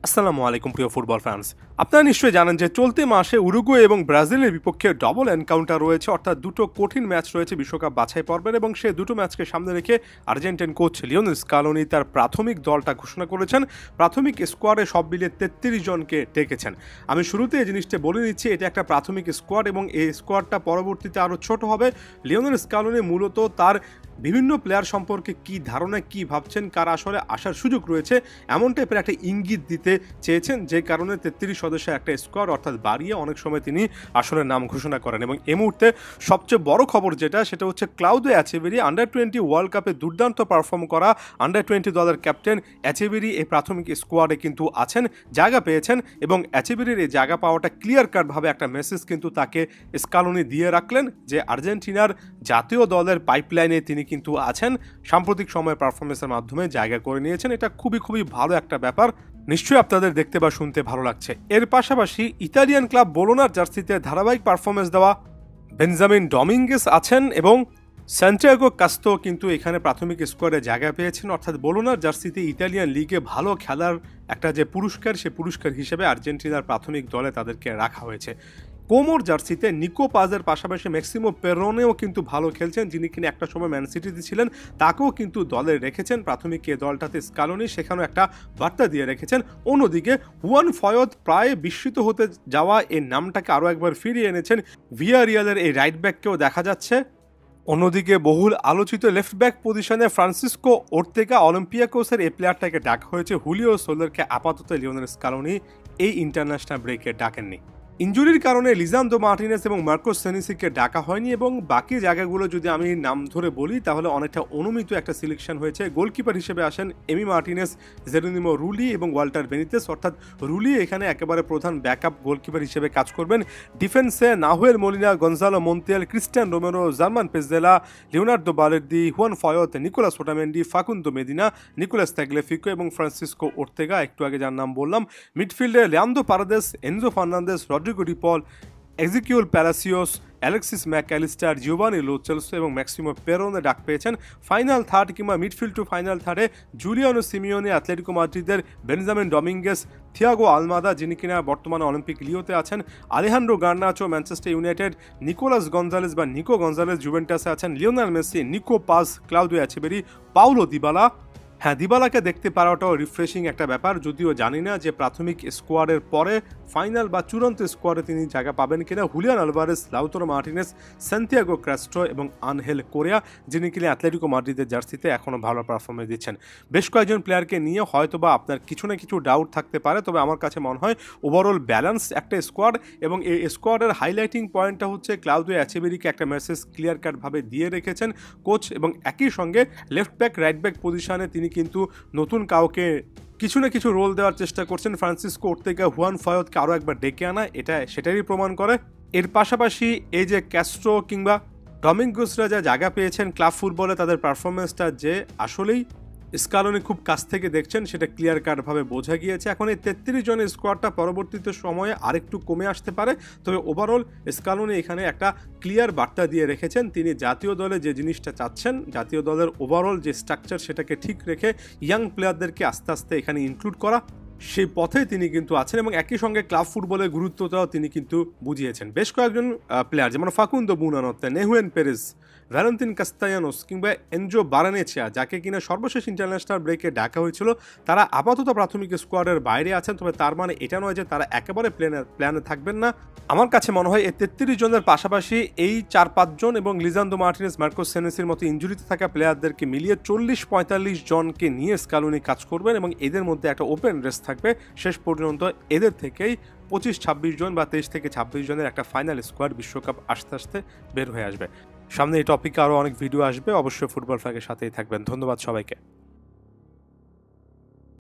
আসসালামু আলাইকুম প্রিয় ফুটবল ফ্যান্স। আপনারা নিশ্চয়ই জানেন যে চলতি মাসে উরুগুয়ে এবং ব্রাজিলের বিপক্ষে ডবল এনকাউন্টার রয়েছে, অর্থাৎ দুটো কঠিন ম্যাচ রয়েছে বিশ্বকাপ বাছাই পর্বের, এবং সেই দুটো ম্যাচকে সামনে রেখে আর্জেন্টাইন কোচ লিওনেল স্কালোনি তার প্রাথমিক দলটা ঘোষণা করেছেন। প্রাথমিক স্কোয়াডে সব মিলিয়ে 33 জনকে ডেকেছেন। আমি শুরুতে এই জিনিসটা বলে নিচ্ছি, এটা একটা প্রাথমিক স্কোয়াড এবং এই স্কোয়াডটা পরবর্তীতে আরও ছোট হবে। লিওনেল স্কালোনি মূলত তার বিভিন্ন প্লেয়ার সম্পর্কে কি ধারণা, কি ভাবছেন, কার আসলে আসার সুযোগ রয়েছে, এমন টাইপের একটা ইঙ্গিত দিতে চেয়েছেন, যে কারণে 33 সদস্যের একটা স্কোয়াড অর্থাৎ বাড়িয়ে অনেক সময় তিনি আসলে নাম ঘোষণা করেন। এবং এই মুহূর্তে সবচেয়ে বড় খবর সেটা হচ্ছে ক্লাউদিও অ্যাচেভেরি, আন্ডার-20 ওয়ার্ল্ড কাপে দুর্দান্ত পারফর্ম করা আন্ডার-20 দলের ক্যাপ্টেন অ্যাচেভেরি এই প্রাথমিক স্কোয়াডে কিন্তু আছেন, জায়গা পেয়েছেন। এবং অ্যাচেভেরির এই জায়গা পাওয়াটা ক্লিয়ার কাটভাবে একটা মেসেজ কিন্তু তাকে স্কালোনি দিয়ে রাখলেন, যে আর্জেন্টিনার জাতীয় দলের পাইপলাইনে তিনি কিন্তু আছেন, সাম্প্রতিক সময়ের পারফরমেন্সের মাধ্যমে জায়গা করে নিয়েছেন। এটা খুবই ভালো একটা ব্যাপার, নিশ্চয়ই আপনাদের দেখতে বা শুনতে ভালো লাগছে। এর পাশাপাশি ইতালিয়ান ক্লাব বোলোনার জার্সিতে ধারাবাহিক পারফরমেন্স দেওয়া বেঞ্জামিন ডমিঙ্গেস আছেন এবং সান্টিয়াগো কাস্তো কিন্তু এখানে প্রাথমিক স্কোয়াডে জায়গা পেয়েছেন। অর্থাৎ বোলোনার জার্সিতে ইতালিয়ান লিগে ভালো খেলার একটা যে পুরস্কার, সে পুরস্কার হিসেবে আর্জেন্টিনার প্রাথমিক দলে তাদেরকে রাখা হয়েছে। কোমোর জার্সিতে নিকো পাজের পাশাপাশি ম্যাক্সিমো পেরোনেও কিন্তু ভালো খেলছেন, যিনি কিনা একটা সময় ম্যান সিটিতে ছিলেন, তাকেও কিন্তু দলে রেখেছেন প্রাথমিক এ দলটাতে স্কালোনি, সেখানেও একটা বার্তা দিয়ে রেখেছেন। অন্যদিকে হুয়ান ফয়দ প্রায় বিস্মিত হতে যাওয়া এই নামটাকে আরও একবার ফিরিয়ে এনেছেন। ভিয়ারিয়ালের এই রাইট ব্যাককেও দেখা যাচ্ছে। অন্যদিকে বহুল আলোচিত লেফট ব্যাক পজিশনে ফ্রান্সিসকো ওর্তেগা অলিম্পিয়াকোসের এই প্লেয়ারটাকে ডাকা হয়েছে। হুলিও সোলারকে আপাতত লিওনেল স্কালোনি এই ইন্টারন্যাশনাল ব্রেকে ডাকেননি। ইনজুরির কারণে লিজান্দ্রো মার্টিনেস এবং মার্কোস সেনিসিকে ডাকা হয়নি, এবং বাকি জায়গাগুলো যদি আমি নাম ধরে বলি তাহলে অনেকটা অনুমিত একটা সিলেকশন হয়েছে। গোলকিপার হিসেবে আসেন এমি মার্টিনেস, জেরোনিমো রুলি এবং ওয়াল্টার বেনিতেস, অর্থাৎ রুলি এখানে একেবারে প্রধান ব্যাকআপ গোলকিপার হিসেবে কাজ করবেন। ডিফেন্সে Nahuel Molina, Gonzalo Montiel, Cristian Romero, German Pezzella, Leonardo Balerdi, Juan Foyth, Nicolas Otamendi, Facundo Medina, Nicolas Tagliafico এবং ফ্রান্সিসকো ওর্তেগা, একটু আগে যার নাম বললাম। মিডফিল্ডে Leandro Paredes, Enzo Fernandez, Rodrigo De Paul, Exequiel Palacios, Alexis Mac Allister, Giovani Lo Celso এবং Maximo Perrone ডাক পেয়েছেন। ফাইনাল থার্ড কিংবা মিডফিল্ড টু ফাইনাল থার্ডে জুলিয়ানো সিমিওনি অ্যাথলেটিকো মাদ্রিদের, বেনজামিন ডমিঙ্গেস, থিয়াগো আলমাদা যিনি কিনা বর্তমানে অলিম্পিক লিওতে আছেন, Alejandro Garnacho Manchester United, Nicolas Gonzalez বা নিকো গঞ্জালেস জুভেন্টাসে আছেন, Lionel Messi, Nico Paz, Claudio Echeverri, Paulo Dybala. হ্যাঁ, দিবালাকে দেখতে পারাটাও রিফ্রেশিং একটা ব্যাপার, যদিও জানি না যে প্রাথমিক স্কোয়াডের পরে ফাইনাল বা চূড়ান্ত স্কোয়াডে তিনি জায়গা পাবেন কিনা। Julian Alvarez, Lautaro Martinez, Santiago Castro এবং আনহেল কোরিয়া, যিনি কিনা অ্যাথলেটিকো মাদ্রিদের জার্সিতে এখনও ভালো পারফরমেন্স দিচ্ছেন। বেশ কয়েকজন প্লেয়ারকে নিয়ে হয়তোবা আপনার কিছু না কিছু ডাউট থাকতে পারে, তবে আমার কাছে মনে হয় ওভারঅল ব্যালেন্স একটা স্কোয়াড, এবং এই স্কোয়াডের হাইলাইটিং পয়েন্টটা হচ্ছে ক্লাউদিও অ্যাচেভেরিকে একটা মেসেজ ক্লিয়ার কাটভাবে দিয়ে রেখেছেন কোচ, এবং একই সঙ্গে লেফট ব্যাক রাইট ব্যাক পজিশনে তিনি কিন্তু নতুন কাউকে কিছু না কিছু রোল দেওয়ার চেষ্টা করছেন। ফ্রান্সিসকো ওর্তেগা, হুয়ান ফয়দকে আরও একবার ডেকে আনা, এটা সেটারই প্রমাণ করে। এর পাশাপাশি এই যে ক্যাস্ট্রো কিংবা ডমিঙ্গোসরা যা জায়গা পেয়েছেন ক্লাব ফুটবলে, তাদের পারফরমেন্সটা যে আসলেই স্কালোনি খুব কাছ থেকে দেখছেন, সেটা ক্লিয়ার কাটভাবে বোঝা গিয়েছে। এখন এই 33 জনের স্কোয়াডটা পরবর্তীতে সময়ে আরেকটু কমে আসতে পারে, তবে ওভারঅল স্কালোনি এখানে একটা ক্লিয়ার বার্তা দিয়ে রেখেছেন। তিনি জাতীয় দলে যে জিনিসটা চাচ্ছেন, জাতীয় দলের ওভারঅল যে স্ট্রাকচার, সেটাকে ঠিক রেখে ইয়াং প্লেয়ারদেরকে আস্তে আস্তে এখানে ইনক্লুড করা, সেই পথে তিনি কিন্তু আছেন, এবং একই সঙ্গে ক্লাব ফুটবলের গুরুত্বটাও তিনি কিন্তু বুঝিয়েছেন। বেশ কয়েকজন প্লেয়ার যেমন ফাকুন্দো বুনানোতে, নেহুয়েন পেরেজ, ভ্যালেন্তিন কাস্তায়ানোস কিংবা এনজো বারানেচিয়া, যাকে কিনা সর্বশেষ ইন্টারন্যাশনাল ব্রেকে ডাকা হয়েছিল, তারা আপাতত প্রাথমিক স্কোয়াডের বাইরে আছেন। তবে তার মানে এটা নয় যে তারা একেবারে প্ল্যানে থাকবেন না। আমার কাছে মনে হয় এই 33 জনের পাশাপাশি এই 4-5 জন এবং লিজান্দ্রো মার্টিনেস, মার্কোস সেনেসির মতো ইনজুরিতে থাকা প্লেয়ারদেরকে মিলিয়ে 40-45 জনকে নিয়ে স্কালোনি কাজ করবেন, এবং এদের মধ্যে একটা ওপেন রেস থাকবে। শেষ পর্যন্ত এদের থেকেই 25-26 জন বা 23 থেকে 26 জনের একটা ফাইনাল স্কোয়াড বিশ্বকাপ আস্তে আস্তে বের হয়ে আসবে। সামনে এই টপিকে আরও অনেক ভিডিও আসবে, অবশ্যই ফুটবল ফ্ল্যাগের সাথেই থাকবেন। ধন্যবাদ সবাইকে।